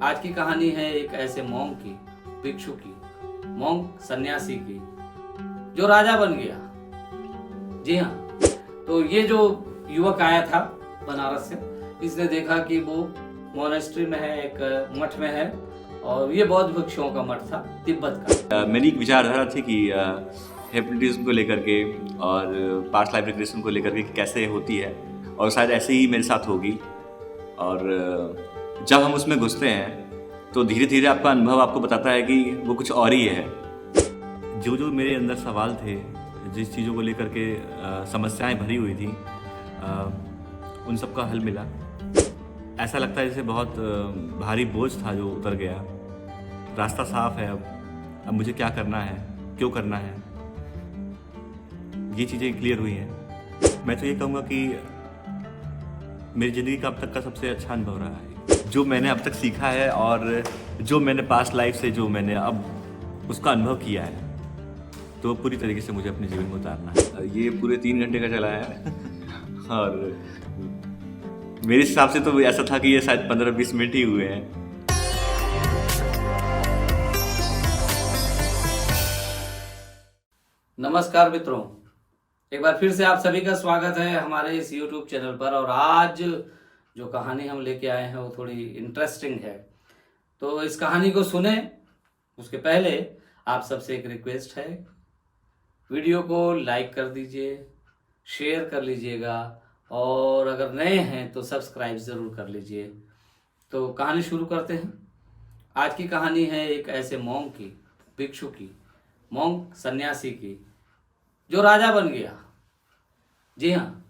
आज की कहानी है एक ऐसे मॉन्क की, भिक्षु की, मॉन्क सन्यासी की, जो राजा बन गया। जी हाँ, तो ये जो युवक आया था बनारस से, इसने देखा कि वो मोनेस्ट्री में है, एक मठ में है, और ये बौद्ध भिक्षुओं का मठ था, तिब्बत का। मेरी एक विचारधारा थी कि हिप्नोटिज्म को लेकर के और पास्ट लाइफ रिग्रेशन को लेकर के कैसे होती है, और शायद ऐसे ही मेरे साथ होगी। और जब हम उसमें घुसते हैं तो धीरे धीरे आपका अनुभव आपको बताता है कि वो कुछ और ही है। जो जो मेरे अंदर सवाल थे, जिस चीज़ों को लेकर के समस्याएं भरी हुई थी, उन सब का हल मिला। ऐसा लगता है जैसे बहुत भारी बोझ था जो उतर गया। रास्ता साफ है। अब मुझे क्या करना है, क्यों करना है, ये चीज़ें क्लियर हुई हैं। मैं तो ये कहूँगा कि मेरी ज़िंदगी का अब तक का सबसे अच्छा अनुभव रहा है। जो मैंने अब तक सीखा है और जो मैंने पास्ट लाइफ से जो मैंने अब उसका अनुभव किया है, तो पूरी तरीके से मुझे अपने जीवन में उतारना है। ये पूरे 3 घंटे का चला है और मेरे हिसाब से तो ऐसा था कि ये शायद 15-20 मिनट ही हुए हैं। नमस्कार मित्रों, एक बार फिर से आप सभी का स्वागत है हमारे इस YouTube चैनल पर। और आज जो कहानी हम लेके आए हैं वो थोड़ी इंटरेस्टिंग है, तो इस कहानी को सुने उसके पहले आप सबसे एक रिक्वेस्ट है, वीडियो को लाइक कर दीजिए, शेयर कर लीजिएगा, और अगर नए हैं तो सब्सक्राइब ज़रूर कर लीजिए। तो कहानी शुरू करते हैं। आज की कहानी है एक ऐसे मॉन्क की, भिक्षु की, मॉन्क सन्यासी की, जो राजा बन गया। जी हाँ,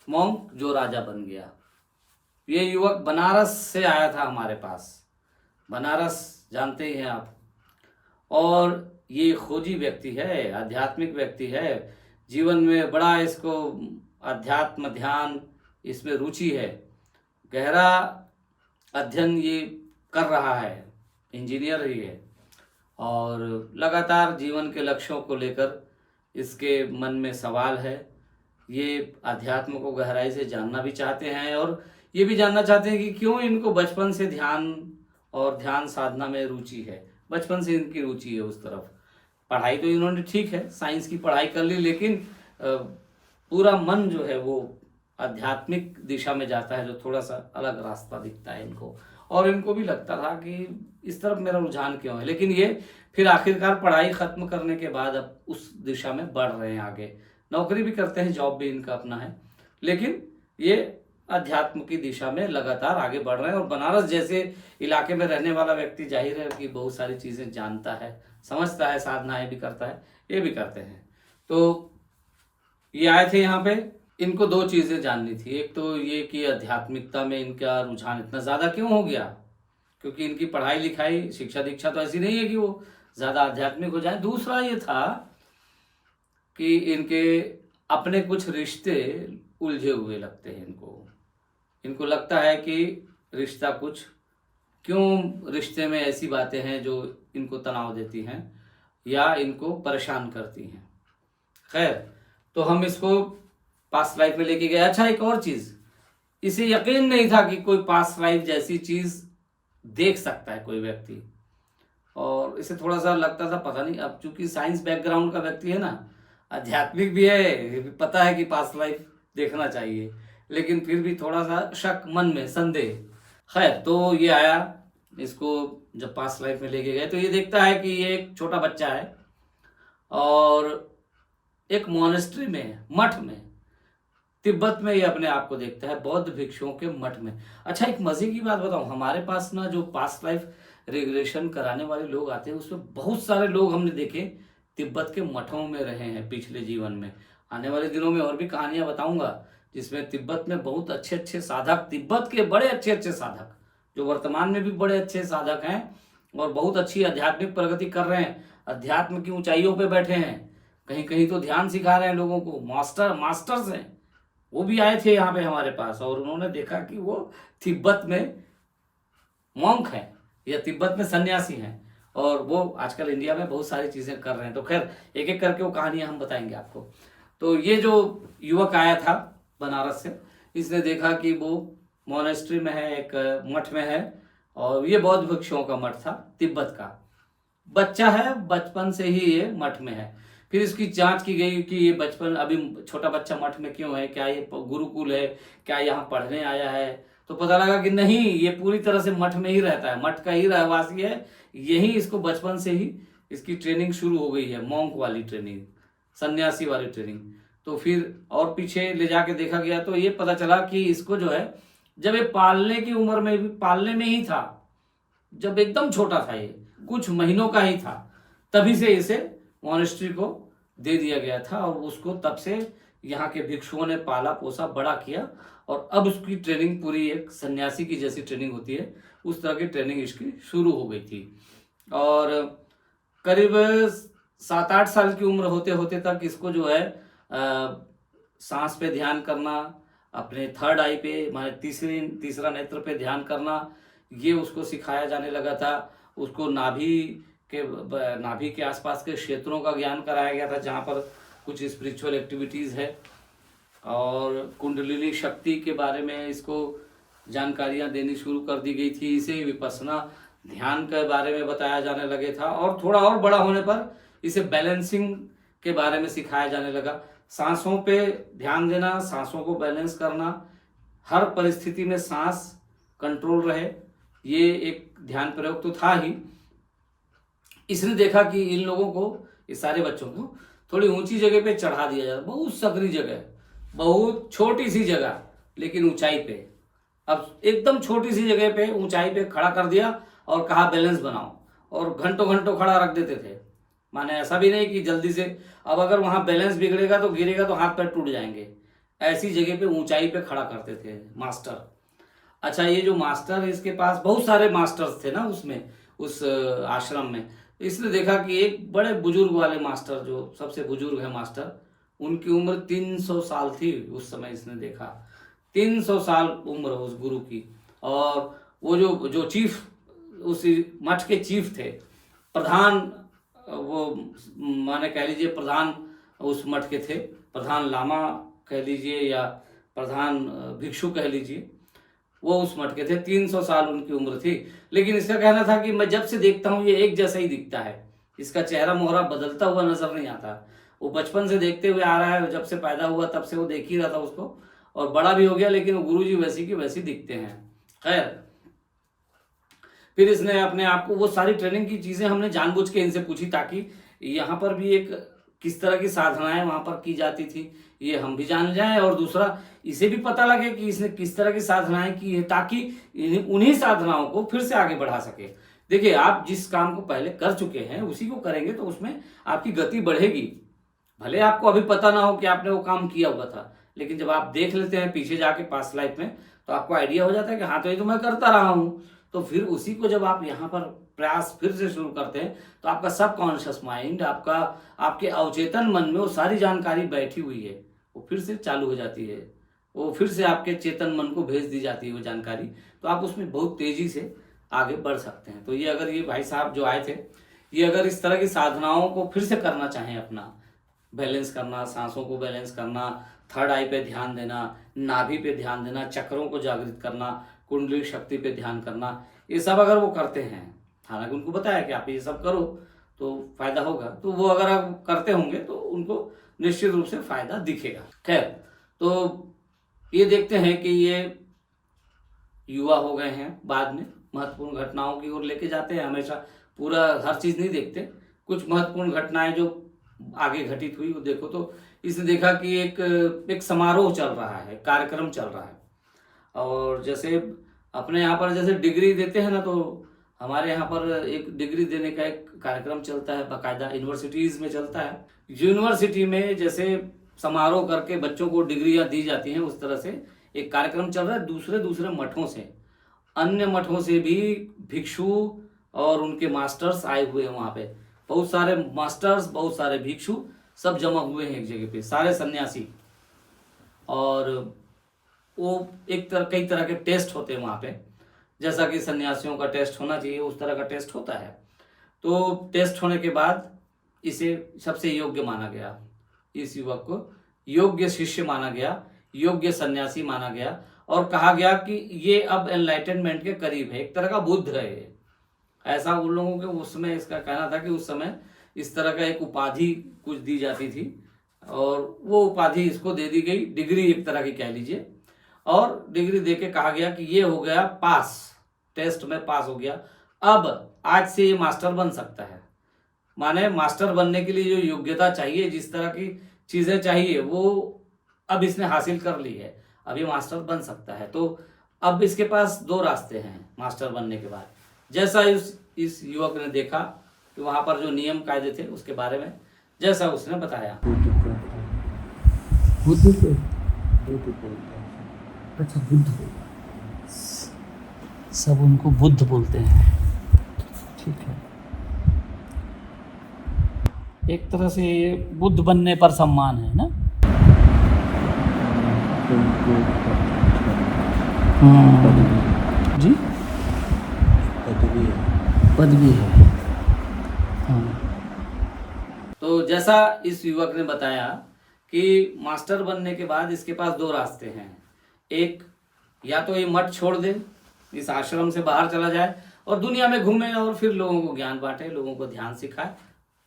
मॉन्क जो राजा बन गया। ये युवक बनारस से आया था हमारे पास। बनारस जानते ही हैं आप। और ये खोजी व्यक्ति है, आध्यात्मिक व्यक्ति है। जीवन में बड़ा इसको अध्यात्म ध्यान, इसमें रुचि है। गहरा अध्ययन ये कर रहा है, इंजीनियर ही है, और लगातार जीवन के लक्ष्यों को लेकर इसके मन में सवाल है। ये अध्यात्म को गहराई से जानना भी चाहते हैं, और ये भी जानना चाहते हैं कि क्यों इनको बचपन से ध्यान और ध्यान साधना में रुचि है। बचपन से इनकी रुचि है उस तरफ। पढ़ाई तो इन्होंने ठीक है, साइंस की पढ़ाई कर ली, लेकिन पूरा मन जो है वो आध्यात्मिक दिशा में जाता है, जो थोड़ा सा अलग रास्ता दिखता है इनको। और इनको भी लगता था कि इस तरफ मेरा रुझान क्यों है, लेकिन ये फिर आखिरकार पढ़ाई ख़त्म करने के बाद अब उस दिशा में बढ़ रहे हैं आगे। नौकरी भी करते हैं, जॉब भी इनका अपना है, लेकिन ये अध्यात्म की दिशा में लगातार आगे बढ़ रहे हैं। और बनारस जैसे इलाके में रहने वाला व्यक्ति जाहिर है कि बहुत सारी चीज़ें जानता है, समझता है, साधनाएं भी करता है, ये भी करते हैं। तो ये आए थे यहाँ पे, इनको 2 चीज़ें जाननी थी। एक तो ये कि आध्यात्मिकता में इनका रुझान इतना ज़्यादा क्यों हो गया, क्योंकि इनकी पढ़ाई लिखाई, शिक्षा दीक्षा तो ऐसी नहीं है कि वो ज़्यादा आध्यात्मिक हो जाए। दूसरा ये था कि इनके अपने कुछ रिश्ते उलझे हुए लगते हैं इनको लगता है कि रिश्ता कुछ, क्यों रिश्ते में ऐसी बातें हैं जो इनको तनाव देती हैं या इनको परेशान करती हैं। खैर, तो हम इसको पास्ट लाइफ में लेके गए। अच्छा, एक और चीज़, इसे यकीन नहीं था कि कोई पास्ट लाइफ जैसी चीज़ देख सकता है कोई व्यक्ति, और इसे थोड़ा सा लगता था पता नहीं। अब चूंकि साइंस बैकग्राउंड का व्यक्ति है ना, आध्यात्मिक भी है, ये भी पता है कि पास्ट लाइफ देखना चाहिए, लेकिन फिर भी थोड़ा सा शक मन में, संदेह। खैर, तो ये आया, इसको जब पास्ट लाइफ में लेके गए तो ये देखता है कि ये एक छोटा बच्चा है और एक मोनेस्ट्री में, मठ में, तिब्बत में ये अपने आप को देखता है, बौद्ध भिक्षुओं के मठ में। अच्छा, एक मजे की बात बताऊं, हमारे पास ना जो पास्ट लाइफ रिग्रेशन कराने वाले लोग आते हैं, उसमें बहुत सारे लोग हमने देखे तिब्बत के मठों में रहे हैं पिछले जीवन में। आने वाले दिनों में और भी कहानियां बताऊंगा जिसमें तिब्बत में बहुत अच्छे अच्छे साधक, तिब्बत के बड़े अच्छे अच्छे साधक, जो वर्तमान में भी बड़े अच्छे साधक हैं और बहुत अच्छी आध्यात्मिक प्रगति कर रहे हैं, अध्यात्म की ऊंचाइयों पे बैठे हैं, कहीं कहीं तो ध्यान सिखा रहे हैं लोगों को, मास्टर्स हैं। वो भी आए थे यहाँ पे हमारे पास, और उन्होंने देखा कि वो तिब्बत में मॉन्क है या तिब्बत में सन्यासी हैं, और वो आजकल इंडिया में बहुत सारी चीज़ें कर रहे हैं। तो खैर, एक एक करके वो कहानियाँ हम बताएंगे आपको। तो ये जो युवक आया था बनारस से, इसने देखा कि वो मोनेस्ट्री में है, एक मठ में है, और ये बौद्ध भिक्षुओं का मठ था, तिब्बत का। बच्चा है, बचपन से ही ये मठ में है। फिर इसकी जांच की गई कि ये बचपन अभी छोटा बच्चा मठ में क्यों है, क्या ये गुरुकुल है, क्या यहाँ पढ़ने आया है। तो पता लगा कि नहीं, ये पूरी तरह से मठ में ही रहता है, मठ का ही रहवासी है। यही इसको बचपन से ही इसकी ट्रेनिंग शुरू हो गई है, मॉन्क वाली ट्रेनिंग, सन्यासी वाली ट्रेनिंग। तो फिर और पीछे ले जाके देखा गया तो ये पता चला कि इसको जो है, जब ये पालने की उम्र में भी, पालने में ही था, जब एकदम छोटा था, ये कुछ महीनों का ही था, तभी से इसे मॉनेस्ट्री को दे दिया गया था। और उसको तब से यहाँ के भिक्षुओं ने पाला पोसा, बड़ा किया। और अब उसकी ट्रेनिंग पूरी एक सन्यासी की जैसी ट्रेनिंग होती है, उस तरह की ट्रेनिंग इसकी शुरू हो गई थी। और करीब 7-8 साल की उम्र होते होते तक इसको जो है सांस पे ध्यान करना, अपने थर्ड आई पे, माने तीसरा नेत्र पे ध्यान करना, ये उसको सिखाया जाने लगा था। उसको नाभि के आसपास के क्षेत्रों का ज्ञान कराया गया था, जहाँ पर कुछ स्पिरिचुअल एक्टिविटीज़ है। और कुंडलिनी शक्ति के बारे में इसको जानकारियाँ देनी शुरू कर दी गई थी। इसे विपස්සना ध्यान के बारे में बताया जाने लगे था। और थोड़ा और बड़ा होने पर इसे बैलेंसिंग के बारे में सिखाया जाने लगा। सांसों पे ध्यान देना, सांसों को बैलेंस करना, हर परिस्थिति में सांस कंट्रोल रहे, ये एक ध्यान प्रयोग तो था ही। इसने देखा कि इन लोगों को, इस सारे बच्चों को थोड़ी ऊंची जगह पे चढ़ा दिया जाता, बहुत सकरी जगह, बहुत छोटी सी जगह लेकिन ऊंचाई पे। अब एकदम छोटी सी जगह पे ऊंचाई पे खड़ा कर दिया और कहा बैलेंस बनाओ, और घंटों घंटों खड़ा रख देते थे। माने ऐसा भी नहीं कि जल्दी से, अब अगर वहां बैलेंस बिगड़ेगा तो गिरेगा तो हाथ पैर टूट जाएंगे, ऐसी जगह पे ऊंचाई पे खड़ा करते थे मास्टर। अच्छा, ये जो मास्टर, इसके पास बहुत सारे मास्टर्स थे ना उसमें, उस आश्रम में। इसने देखा कि एक बड़े बुजुर्ग वाले मास्टर, जो सबसे बुजुर्ग है मास्टर, उनकी उम्र 300 साल थी उस समय। इसने देखा 300 साल उम्र उस गुरु की। और वो जो चीफ, उस मठ के चीफ थे, प्रधान, वो माने कह लीजिए प्रधान उस मठ के थे, प्रधान लामा कह लीजिए या प्रधान भिक्षु कह लीजिए, वो उस मठ के थे। 300 साल उनकी उम्र थी। लेकिन इसका कहना था कि मैं जब से देखता हूँ ये एक जैसा ही दिखता है, इसका चेहरा मोहरा बदलता हुआ नजर नहीं आता। वो बचपन से देखते हुए आ रहा है, जब से पैदा हुआ तब से वो देख ही रहा था उसको, और बड़ा भी हो गया, लेकिन वो गुरुजी वैसी की वैसी दिखते हैं। खैर, फिर इसने अपने आप को, वो सारी ट्रेनिंग की चीजें हमने जानबूझ के इनसे पूछी, ताकि यहाँ पर भी एक किस तरह की साधनाएं वहां पर की जाती थी ये हम भी जान जाएं, और दूसरा इसे भी पता लगे कि इसने किस तरह की साधनाएं की है, ताकि उन्हीं साधनाओं को फिर से आगे बढ़ा सके। देखिए, आप जिस काम को पहले कर चुके हैं उसी को करेंगे तो उसमें आपकी गति बढ़ेगी। भले आपको अभी पता ना हो कि आपने वो काम किया हुआ था, लेकिन जब आप देख लेते हैं पीछे जाके पास्ट लाइफ में, तो आपको आइडिया हो जाता है कि हाँ, तो ये तो मैं करता रहा हूँ। तो फिर उसी को जब आप यहाँ पर प्रयास फिर से शुरू करते हैं, तो आपका सबकॉन्शियस माइंड, आपके अवचेतन मन में वो सारी जानकारी बैठी हुई है, वो फिर से चालू हो जाती है, वो फिर से आपके चेतन मन को भेज दी जाती है वो जानकारी। तो आप उसमें बहुत तेजी से आगे बढ़ सकते हैं। तो ये अगर ये भाई साहब जो आए थे, ये अगर इस तरह की साधनाओं को फिर से करना चाहें, अपना बैलेंस करना, सांसों को बैलेंस करना, थर्ड आई पे ध्यान देना, नाभि पे ध्यान देना, चक्रों को जागृत करना, कुंडली शक्ति पे ध्यान करना, ये सब अगर वो करते हैं, हालांकि उनको बताया कि आप ये सब करो तो फायदा होगा, तो वो अगर आप करते होंगे तो उनको निश्चित रूप से फायदा दिखेगा। खैर, तो ये देखते हैं कि ये युवा हो गए हैं, बाद में महत्वपूर्ण घटनाओं की ओर लेके जाते हैं। हमेशा पूरा हर चीज नहीं देखते, कुछ महत्वपूर्ण घटनाएं जो आगे घटित हुई वो देखो। तो इसने देखा कि एक समारोह चल रहा है, कार्यक्रम चल रहा है। और जैसे अपने यहाँ पर जैसे डिग्री देते हैं ना, तो हमारे यहाँ पर एक डिग्री देने का एक कार्यक्रम चलता है, बाकायदा यूनिवर्सिटीज में चलता है। यूनिवर्सिटी में जैसे समारोह करके बच्चों को डिग्रियां दी जाती हैं, उस तरह से एक कार्यक्रम चल रहा है। दूसरे दूसरे मठों से, अन्य मठों से भी भिक्षु और उनके मास्टर्स आए हुए हैं वहाँ पे। बहुत सारे मास्टर्स, बहुत सारे भिक्षु सब जमा हुए हैं एक जगह पे, सारे सन्यासी। और वो कई तरह के टेस्ट होते हैं वहाँ पे, जैसा कि सन्यासियों का टेस्ट होना चाहिए उस तरह का टेस्ट होता है। तो टेस्ट होने के बाद इसे सबसे योग्य माना गया, इस युवक को योग्य शिष्य माना गया, योग्य सन्यासी माना गया। और कहा गया कि ये अब एनलाइटनमेंट के करीब है, एक तरह का बुद्ध है ये। ऐसा उन लोगों के उसमें इसका कहना था कि उस समय इस तरह का एक उपाधि कुछ दी जाती थी और वो उपाधि इसको दे दी गई, डिग्री एक तरह की कह लीजिए, और डिग्री देके कहा गया कि ये हो गया पास, टेस्ट में पास हो गया, अब आज से ये मास्टर बन सकता है। माने मास्टर बनने के लिए जो योग्यता चाहिए, जिस तरह की चीज़ें चाहिए, वो अब इसने हासिल कर ली है, अभी मास्टर बन सकता है। तो अब इसके पास दो रास्ते हैं मास्टर बनने के बाद। जैसा इस युवक ने देखा कि वहाँ पर जो नियम कायदे थे उसके बारे में जैसा उसने बताया। अच्छा, बुद्ध, सब उनको बुद्ध बोलते हैं, ठीक है। एक तरह से ये बुद्ध बनने पर सम्मान है ना। जी, पदवी है। हाँ। तो जैसा इस युवक ने बताया कि मास्टर बनने के बाद इसके पास दो रास्ते हैं। एक, या तो ये मठ छोड़ दे, इस आश्रम से बाहर चला जाए और दुनिया में घूमे और फिर लोगों को ज्ञान बांटे, लोगों को ध्यान सिखाए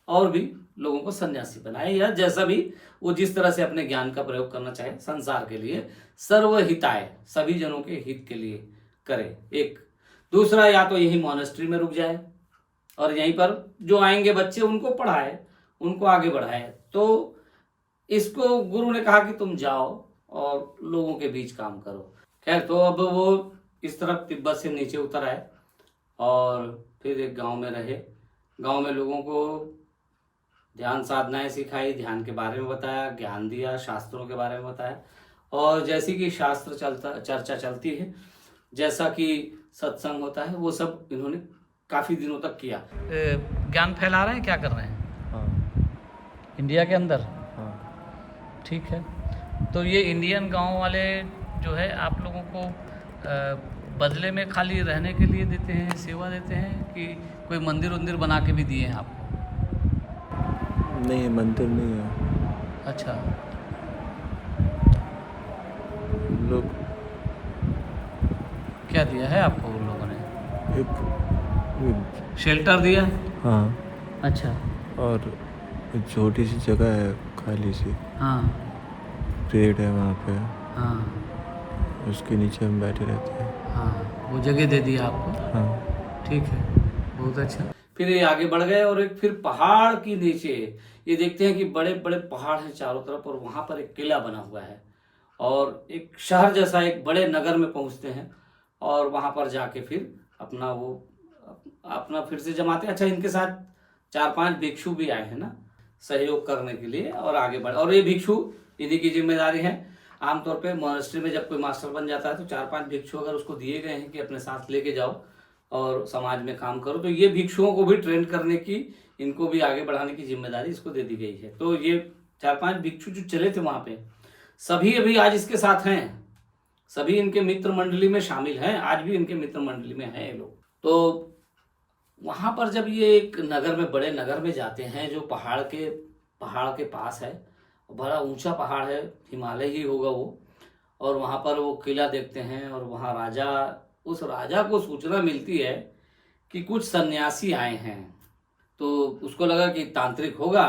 और भी लोगों को सन्यासी बनाए, या जैसा भी वो जिस तरह से अपने ज्ञान का प्रयोग करना चाहे संसार के लिए, सर्वहिताय, सभी जनों के हित के लिए करे। एक दूसरा, या तो यही मॉनेस्ट्री में रुक जाए और यहीं पर जो आएंगे बच्चे उनको पढ़ाए, उनको आगे बढ़ाए। तो इसको गुरु ने कहा कि तुम जाओ और लोगों के बीच काम करो। खैर, तो अब वो इस तरफ तिब्बत से नीचे उतर आए और फिर एक गांव में रहे। गांव में लोगों को ध्यान साधनाएं सिखाई, ध्यान के बारे में बताया, ज्ञान दिया, शास्त्रों के बारे में बताया, और जैसी कि शास्त्र चर्चा चलती है, जैसा कि सत्संग होता है, वो सब इन्होंने काफ़ी दिनों तक किया। ज्ञान फैला रहे हैं, क्या कर रहे हैं? हाँ। इंडिया के अंदर। हाँ। ठीक है। तो ये इंडियन गांव वाले जो है आप लोगों को बदले में खाली रहने के लिए देते हैं, सेवा देते हैं, कि कोई मंदिर वंदिर बना के भी दिए हैं आपको? नहीं, मंदिर नहीं है। अच्छा। लोग क्या दिया है आपको उन लोगों ने? एक शेल्टर दिया? हाँ, अच्छा। और एक छोटी सी जगह है खाली सी, हाँ पेड़ है वहाँ पे, हाँ उसके नीचे हम बैठे रहते हैं। हाँ, वो जगह दे दी आपको? हाँ। ठीक है, बहुत अच्छा। फिर ये आगे बढ़ गए और एक फिर पहाड़ के नीचे ये देखते हैं कि बड़े बड़े पहाड़ हैं चारों तरफ, और वहाँ पर एक किला बना हुआ है और एक शहर जैसा एक बड़े नगर में पहुँचते हैं और वहाँ पर जाके फिर अपना फिर से जमाते हैं। अच्छा, इनके साथ 4-5 भिक्षु भी आए हैं ना, सहयोग करने के लिए और आगे बढ़, और ये भिक्षु इन्हीं की जिम्मेदारी है। आमतौर पे मॉनेस्ट्री में जब कोई मास्टर बन जाता है तो 4-5 भिक्षु अगर उसको दिए गए हैं कि अपने साथ लेके जाओ और समाज में काम करो, तो ये भिक्षुओं को भी ट्रेन करने की, इनको भी आगे बढ़ाने की जिम्मेदारी इसको दे दी गई है। तो ये 4-5 भिक्षु जो चले थे वहाँ पे, सभी अभी आज इसके साथ हैं, सभी इनके मित्र मंडली में शामिल हैं, आज भी इनके मित्र मंडली में हैं ये लोग। तो वहाँ पर जब ये एक नगर में, बड़े नगर में जाते हैं जो पहाड़ के पास है, बड़ा ऊंचा पहाड़ है, हिमालय ही होगा वो, और वहाँ पर वो किला देखते हैं और वहाँ उस राजा को सूचना मिलती है कि कुछ सन्यासी आए हैं। तो उसको लगा कि तांत्रिक होगा,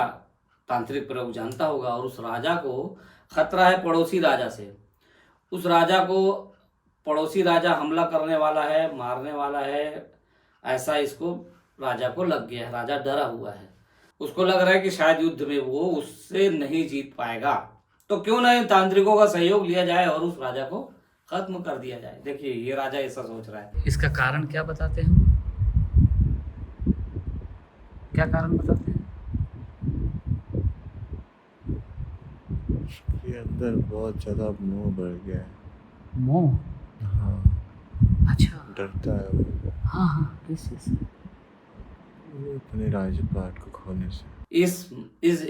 तांत्रिक प्रयोग जानता होगा, और उस राजा को खतरा है पड़ोसी राजा से। उस राजा को पड़ोसी राजा हमला करने वाला है, मारने वाला है, ऐसा इसको राजा को लग गया है। राजा डरा हुआ है, उसको लग रहा है कि शायद युद्ध में वो उससे नहीं जीत पाएगा, तो क्यों ना इन तांत्रिकों का सहयोग लिया जाए और उस राजा को खत्म कर दिया जाए। देखिए, ये राजा ऐसा सोच रहा है। इसका कारण क्या बताते हैं? क्या कारण बताते हैं? उसके अंदर बहुत ज़्यादा मोह बढ़ गया है। मोह? हाँ। अच्छा। डरता है वो हाँ हाँ, किस चीज़ से? अपने राजपाट को खोने से।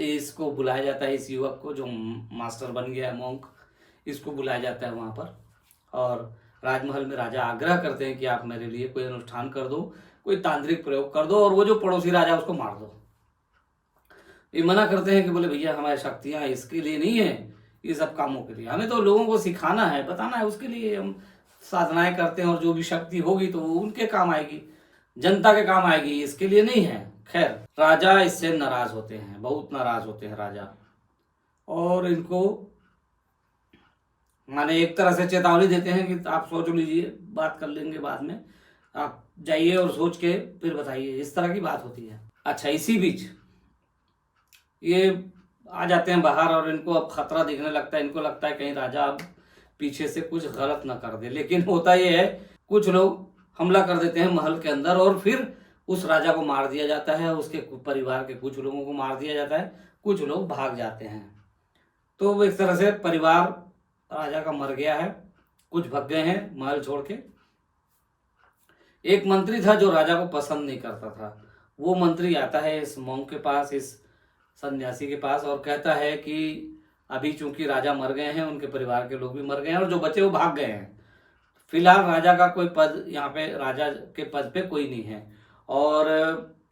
इसको बुलाया जाता है, इस युवक को जो मास्टर बन गया है, मोंक, इसको बुलाया जाता है वहाँ पर, और राजमहल में राजा आग्रह करते हैं कि आप मेरे लिए कोई अनुष्ठान कर दो, कोई तांत्रिक प्रयोग कर दो, और वो जो पड़ोसी राजा उसको मार दो। ये मना करते हैं कि बोले भैया हमारी शक्तियाँ इसके लिए नहीं है, ये सब कामों के लिए। हमें तो लोगों को सिखाना है, बताना है, उसके लिए हम साधनाएं करते हैं। और जो भी शक्ति होगी तो वो उनके काम आएगी, जनता के काम आएगी, इसके लिए नहीं है। खैर, राजा इससे नाराज होते हैं, बहुत नाराज होते हैं राजा, और इनको माने एक तरह से चेतावनी देते हैं कि आप सोच लीजिए, बात कर लेंगे बाद में, आप जाइए और सोच के फिर बताइए। इस तरह की बात होती है। अच्छा, इसी बीच ये आ जाते हैं बाहर और इनको अब खतरा दिखने लगता है। इनको लगता है कहीं राजा अब पीछे से कुछ गलत ना कर दे। लेकिन होता ये है, कुछ लोग हमला कर देते हैं महल के अंदर और फिर उस राजा को मार दिया जाता है, उसके परिवार के कुछ लोगों को मार दिया जाता है, कुछ लोग भाग जाते हैं। तो वो इस तरह से परिवार राजा का मर गया है, कुछ भग गए हैं महल छोड़ के। एक मंत्री था जो राजा को पसंद नहीं करता था। वो मंत्री आता है इस मॉन्क के पास, इस सन्यासी के पास, और कहता है कि अभी चूंकि राजा मर गए हैं, उनके परिवार के लोग भी मर गए हैं और जो बचे वो भाग गए हैं, फिलहाल राजा का कोई पद यहाँ पे, राजा के पद पे कोई नहीं है, और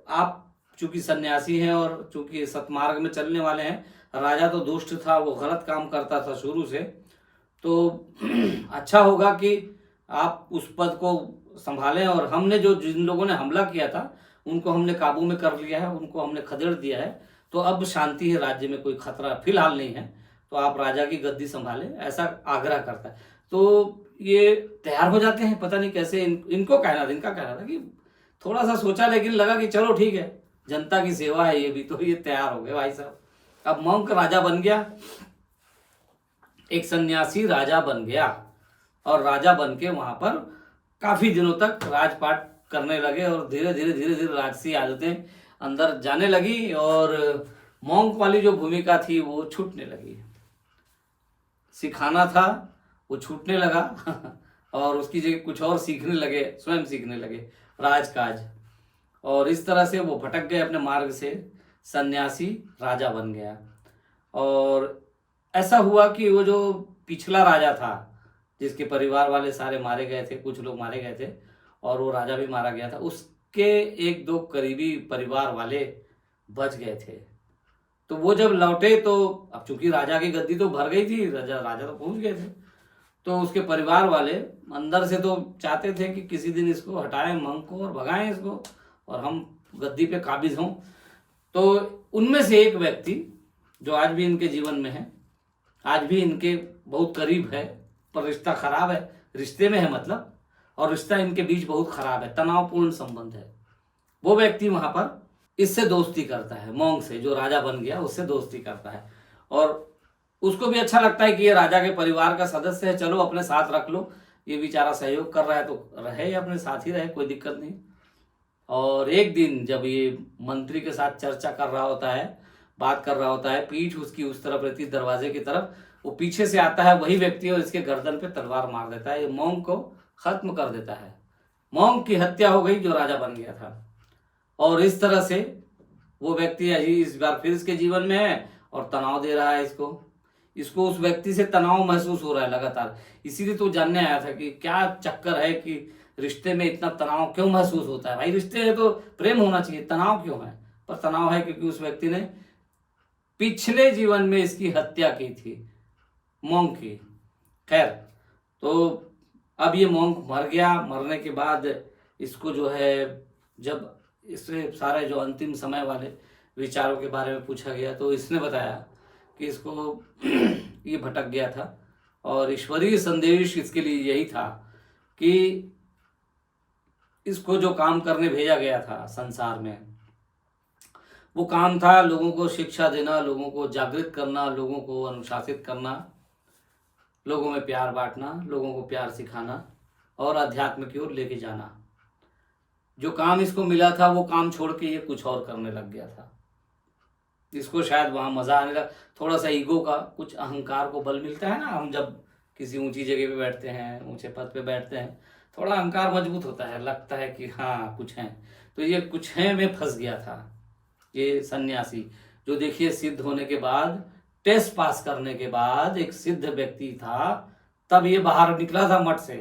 आप चूंकि सन्यासी हैं और चूंकि सतमार्ग में चलने वाले हैं, राजा तो दुष्ट था, वो गलत काम करता था शुरू से, तो अच्छा होगा कि आप उस पद को संभालें। और हमने जो जिन लोगों ने हमला किया था उनको हमने काबू में कर लिया है, उनको हमने खदेड़ दिया है, तो अब शांति है, राज्य में कोई खतरा फिलहाल नहीं है, तो आप राजा की गद्दी संभालें, ऐसा आग्रह करता है। तो ये तैयार हो जाते हैं, पता नहीं कैसे। इनका कहना था कि थोड़ा सा सोचा, लेकिन लगा कि चलो ठीक है, जनता की सेवा है ये भी, तो ये तैयार हो गए भाई साहब। अब मॉन्क राजा बन गया, एक सन्यासी राजा बन गया, और राजा बन के वहां पर काफी दिनों तक राजपाट करने लगे, और धीरे धीरे राजसी आदतें अंदर जाने लगी, और मॉन्क वाली जो भूमिका थी वो छूटने लगी। सिखाना था वो छूटने लगा और उसकी जगह कुछ और सीखने लगे, स्वयं सीखने लगे राजकाज, और इस तरह से वो भटक गए अपने मार्ग से। सन्यासी राजा बन गया, और ऐसा हुआ कि वो जो पिछला राजा था, जिसके परिवार वाले सारे मारे गए थे, कुछ लोग मारे गए थे और वो राजा भी मारा गया था, उसके एक दो करीबी परिवार वाले बच गए थे। तो वो जब लौटे तो अब चूंकि राजा की गद्दी तो भर गई थी, राजा तो पहुंच गए थे, तो उसके परिवार वाले अंदर से तो चाहते थे कि किसी दिन इसको हटाएं मॉन्क को और भगाएं इसको, और हम गद्दी पे काबिज हों। तो उनमें से एक व्यक्ति जो आज भी इनके जीवन में है, आज भी इनके बहुत करीब है, पर रिश्ता खराब है, रिश्ते में है मतलब, और रिश्ता इनके बीच बहुत खराब है, तनावपूर्ण संबंध है। वो व्यक्ति वहां पर इससे दोस्ती करता है, मॉन्क से, जो राजा बन गया उससे दोस्ती करता है, और उसको भी अच्छा लगता है कि ये राजा के परिवार का सदस्य है, चलो अपने साथ रख लो, ये बेचारा सहयोग कर रहा है तो रहे, अपने साथ ही रहे, कोई दिक्कत नहीं। और एक दिन जब ये मंत्री के साथ चर्चा कर रहा होता है, बात कर रहा होता है, पीठ उसकी उस तरफ रहती, दरवाजे की तरफ, वो पीछे से आता है वही व्यक्ति और इसके गर्दन पे तलवार मार देता है, ये मॉन्क को खत्म कर देता है। मॉन्क की हत्या हो गई जो राजा बन गया था। और इस तरह से वो व्यक्ति इस बार फिर इसके जीवन में है और तनाव दे रहा है इसको उस व्यक्ति से तनाव महसूस हो रहा है लगातार। इसीलिए तो जानने आया था कि क्या चक्कर है कि रिश्ते में इतना तनाव क्यों महसूस होता है। भाई रिश्ते है तो प्रेम होना चाहिए, तनाव क्यों है? पर तनाव है क्योंकि उस व्यक्ति ने पिछले जीवन में इसकी हत्या की थी, मॉन्क की। खैर, तो अब ये मॉन्क मर गया। मरने के बाद इसको जो है, जब इससे सारे जो अंतिम समय वाले विचारों के बारे में पूछा गया तो इसने बताया कि इसको ये भटक गया था और ईश्वरीय संदेश इसके लिए यही था कि इसको जो काम करने भेजा गया था संसार में, वो काम था लोगों को शिक्षा देना, लोगों को जागृत करना, लोगों को अनुशासित करना, लोगों में प्यार बांटना, लोगों को प्यार सिखाना और अध्यात्म की ओर लेके जाना। जो काम इसको मिला था वो काम छोड़ के ये कुछ और करने लग गया था। इसको शायद वहाँ मज़ा आने लगा, थोड़ा सा ईगो का, कुछ अहंकार को बल मिलता है ना। हम जब किसी ऊंची जगह पे बैठते हैं, ऊंचे पद पे बैठते हैं, थोड़ा अहंकार मजबूत होता है, लगता है कि हाँ कुछ है। तो ये कुछ है में फंस गया था ये सन्यासी, जो देखिए सिद्ध होने के बाद, टेस्ट पास करने के बाद एक सिद्ध व्यक्ति था, तब ये बाहर निकला था मठ से,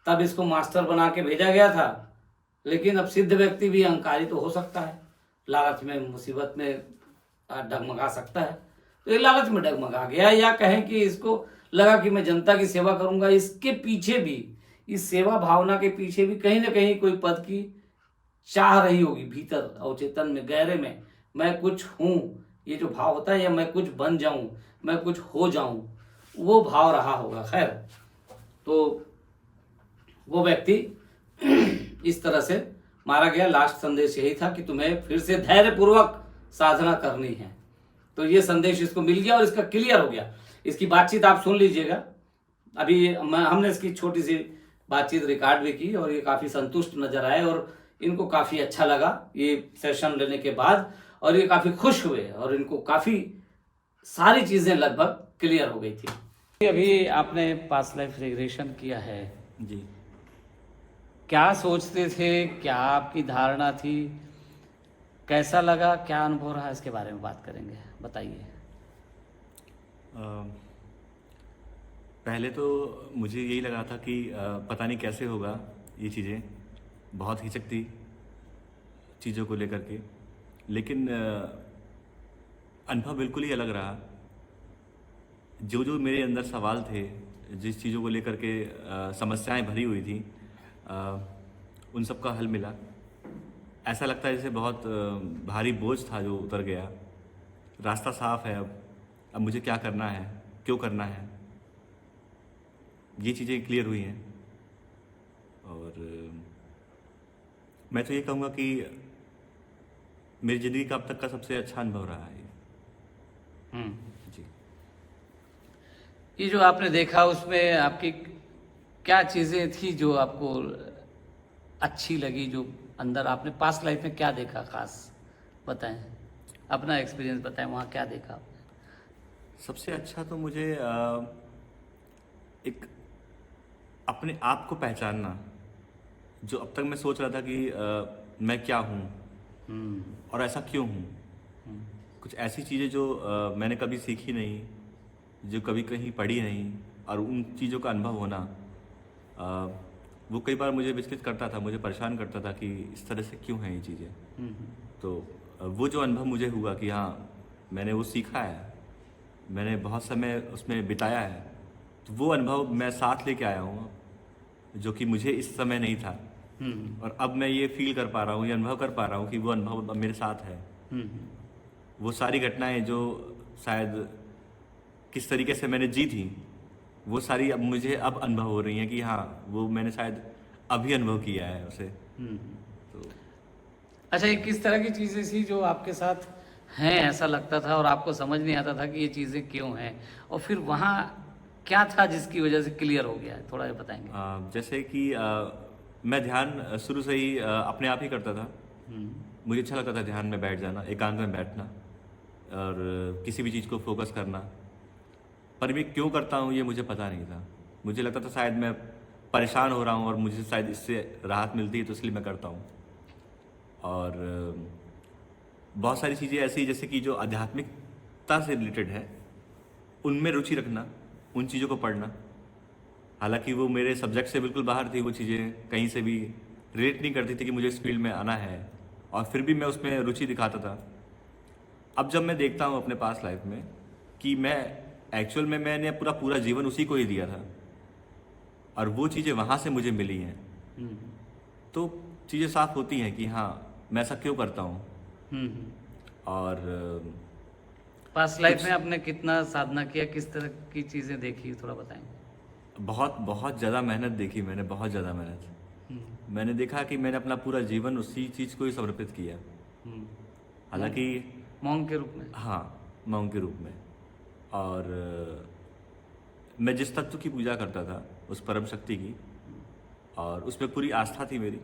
तब इसको मास्टर बना के भेजा गया था। लेकिन अब सिद्ध व्यक्ति भी अहंकारी तो हो सकता है, लालच में, मुसीबत में डगमगा सकता है। तो ये लालच में डगमगा गया, या कहें कि इसको लगा कि मैं जनता की सेवा करूंगा। इसके पीछे भी, इस सेवा भावना के पीछे भी कहीं ना कहीं कोई पद की चाह रही होगी भीतर अवचेतन में, गहरे में। मैं कुछ हूं, ये जो भाव होता है, या मैं कुछ बन जाऊं, मैं कुछ हो जाऊं, वो भाव रहा होगा। खैर, तो वो व्यक्ति इस तरह से मारा गया। लास्ट संदेश यही था कि तुम्हें फिर से धैर्यपूर्वक साधना करनी है। तो ये संदेश इसको मिल गया और इसका क्लियर हो गया। इसकी बातचीत आप सुन लीजिएगा। अभी हमने इसकी छोटी सी बातचीत रिकॉर्ड भी की और ये काफ़ी संतुष्ट नजर आए और इनको काफ़ी अच्छा लगा ये सेशन लेने के बाद, और ये काफ़ी खुश हुए और इनको काफ़ी सारी चीज़ें लगभग क्लियर हो गई थी। अभी आपने पास्ट लाइफ रिग्रेशन किया है जी। क्या सोचते थे, क्या आपकी धारणा थी, कैसा लगा, क्या अनुभव रहा, इसके बारे में बात करेंगे। बताइए। पहले तो मुझे यही लगा था कि पता नहीं कैसे होगा ये चीज़ें, बहुत हिचक थी चीज़ों को लेकर के, लेकिन अनुभव बिल्कुल ही अलग रहा। जो जो मेरे अंदर सवाल थे, जिस चीज़ों को लेकर के समस्याएं भरी हुई थी, उन सब का हल मिला। ऐसा लगता है जैसे बहुत भारी बोझ था जो उतर गया। रास्ता साफ है। अब मुझे क्या करना है, क्यों करना है, ये चीज़ें क्लियर हुई हैं। और मैं तो ये कहूँगा कि मेरी ज़िंदगी का अब तक का सबसे अच्छा अनुभव रहा है जी। ये जो आपने देखा, उसमें आपकी क्या चीज़ें थी जो आपको अच्छी लगी, जो अंदर आपने पास्ट लाइफ में क्या देखा खास, बताएं, अपना एक्सपीरियंस बताएं, वहाँ क्या देखा आपने। सबसे अच्छा तो मुझे एक अपने आप को पहचानना, जो अब तक मैं सोच रहा था कि मैं क्या हूँ और ऐसा क्यों हूँ। कुछ ऐसी चीज़ें जो मैंने कभी सीखी नहीं, जो कभी कहीं पढ़ी नहीं, और उन चीज़ों का अनुभव होना, वो कई बार मुझे विचलित करता था, मुझे परेशान करता था कि इस तरह से क्यों हैं ये चीज़ें। तो वो जो अनुभव मुझे हुआ कि हाँ, मैंने वो सीखा है, मैंने बहुत समय उसमें बिताया है, तो वो अनुभव मैं साथ लेके आया हूँ, जो कि मुझे इस समय नहीं था। और अब मैं ये फील कर पा रहा हूँ, ये अनुभव कर पा रहा हूँ कि वो अनुभव अब मेरे साथ है। वो सारी घटनाएं जो शायद किस तरीके से मैंने जी थी, वो सारी अब मुझे अब अनुभव हो रही हैं कि हाँ, वो मैंने शायद अभी अनुभव किया है उसे। तो अच्छा, ये किस तरह की चीज़ें थी जो आपके साथ हैं, ऐसा लगता था और आपको समझ नहीं आता था कि ये चीज़ें क्यों हैं, और फिर वहाँ क्या था जिसकी वजह से क्लियर हो गया है, थोड़ा ये बताएंगे। जैसे कि मैं ध्यान शुरू से ही अपने आप ही करता था। मुझे अच्छा लगता था ध्यान में बैठ जाना, एकांत में बैठना और किसी भी चीज़ को फोकस करना। पर मैं क्यों करता हूँ ये मुझे पता नहीं था। मुझे लगता था शायद मैं परेशान हो रहा हूँ और मुझे शायद इससे राहत मिलती है, तो इसलिए मैं करता हूँ। और बहुत सारी चीज़ें ऐसी जैसे कि जो आध्यात्मिकता से रिलेटेड है, उनमें रुचि रखना, उन चीज़ों को पढ़ना। हालांकि वो मेरे सब्जेक्ट से बिल्कुल बाहर थी, वो चीज़ें कहीं से भी रिलेट नहीं करती थी कि मुझे इस फील्ड में आना है, और फिर भी मैं उसमें रुचि दिखाता था। अब जब मैं देखता हूँ अपने पास्ट लाइफ में कि मैं एक्चुअल में मैंने पूरा जीवन उसी को ही दिया था, और वो चीज़ें वहाँ से मुझे मिली हैं, तो चीज़ें साफ होती हैं कि हाँ, मैं ऐसा क्यों करता हूँ। और पास्ट लाइफ में आपने कितना साधना किया, किस तरह की चीज़ें देखी, थोड़ा बताएंगे। बहुत ज़्यादा मेहनत देखी मैंने, बहुत ज़्यादा मेहनत। मैंने देखा कि मैंने अपना पूरा जीवन उसी चीज़ को ही समर्पित किया। हालांकि मॉन्क के रूप में। हाँ, मॉन्क के रूप में। और मैं जिस तत्व की पूजा करता था, उस परम शक्ति की, और उसमें पूरी आस्था थी मेरी।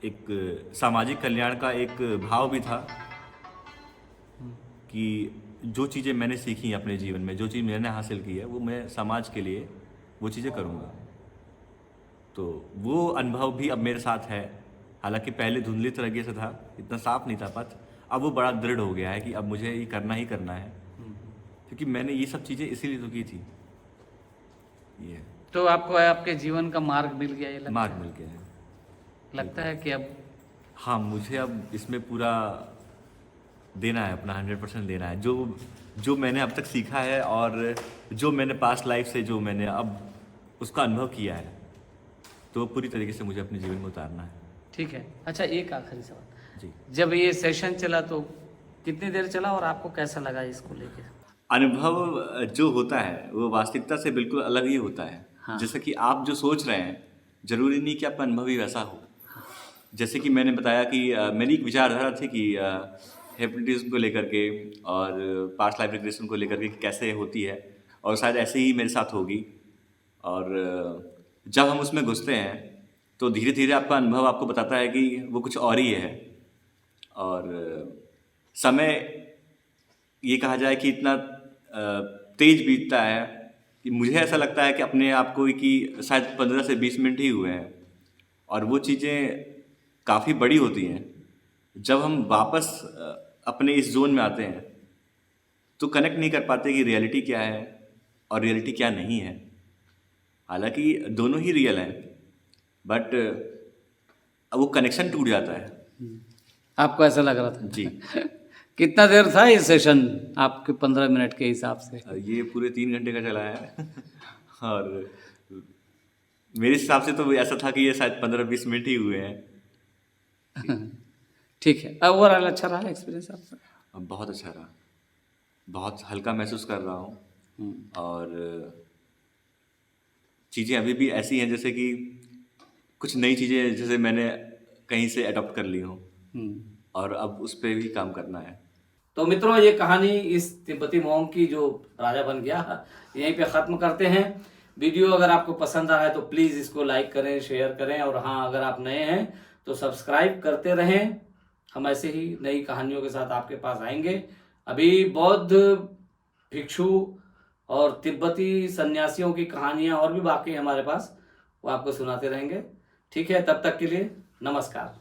एक सामाजिक कल्याण का एक भाव भी था कि जो चीज़ें मैंने सीखी अपने जीवन में, जो चीज़ मैंने हासिल की है, वो मैं समाज के लिए वो चीज़ें करूँगा। तो वो अनुभव भी अब मेरे साथ है। हालांकि पहले धुंधली तरीके से था, इतना साफ नहीं था पथ, अब वो बड़ा दृढ़ हो गया है कि अब मुझे ये करना ही करना है, क्योंकि मैंने ये सब चीज़ें इसीलिए तो की थी। ये तो आपको आपके जीवन का मार्ग मिल गया, ये मार्ग मिल गया है। लगता है कि अब हाँ, मुझे अब इसमें पूरा देना है, अपना 100% देना है। जो जो मैंने अब तक सीखा है और जो मैंने पास्ट लाइफ से जो मैंने अब उसका अनुभव किया है, तो पूरी तरीके से मुझे अपने जीवन में उतारना है। ठीक है। अच्छा, एक आखिरी सवाल, जी। जब ये सेशन चला तो कितनी देर चला और आपको कैसा लगा इसको लेके? अनुभव जो होता है वो वास्तविकता से बिल्कुल अलग ही होता है। हाँ। जैसे कि आप जो सोच रहे हैं, जरूरी नहीं कि आपका अनुभव ही वैसा हो। जैसे कि मैंने बताया कि मेरी एक विचारधारा थी कि हिप्नोटिज्म को लेकर के और पास्ट लाइफ रिग्रेशन को लेकर के कैसे होती है, और शायद ऐसे ही मेरे साथ होगी। और जब हम उसमें घुसते हैं तो धीरे धीरे आपका अनुभव आपको बताता है कि वो कुछ और ही है। और समय ये कहा जाए कि इतना तेज बीतता है कि मुझे ऐसा लगता है कि अपने आप को कि शायद 15 से 20 मिनट ही हुए हैं, और वो चीज़ें काफ़ी बड़ी होती हैं। जब हम वापस अपने इस जोन में आते हैं तो कनेक्ट नहीं कर पाते कि रियलिटी क्या है और रियलिटी क्या नहीं है। हालांकि दोनों ही रियल हैं, बट वो कनेक्शन टूट जाता है। आपको ऐसा लग रहा था? जी। कितना देर था ये सेशन आपके 15 मिनट के हिसाब से? ये पूरे 3 घंटे का चला है और मेरे हिसाब से तो ऐसा था कि ये शायद 15-20 मिनट ही हुए हैं। ठीक है। ओवरऑल अच्छा रहा एक्सपीरियंस आपका? अब बहुत अच्छा रहा, बहुत हल्का महसूस कर रहा हूँ। और चीज़ें अभी भी ऐसी हैं जैसे कि कुछ नई चीज़ें जैसे मैंने कहीं से अडॉप्ट कर ली हों, और अब उस पर भी काम करना है। तो मित्रों, ये कहानी इस तिब्बती मोंग की जो राजा बन गया, यहीं पे ख़त्म करते हैं। वीडियो अगर आपको पसंद आया है तो प्लीज़ इसको लाइक करें, शेयर करें, और हाँ, अगर आप नए हैं तो सब्सक्राइब करते रहें। हम ऐसे ही नई कहानियों के साथ आपके पास आएंगे। अभी बौद्ध भिक्षु और तिब्बती सन्यासियों की कहानियाँ और भी बाकी हैं हमारे पास, वो आपको सुनाते रहेंगे। ठीक है, तब तक के लिए नमस्कार।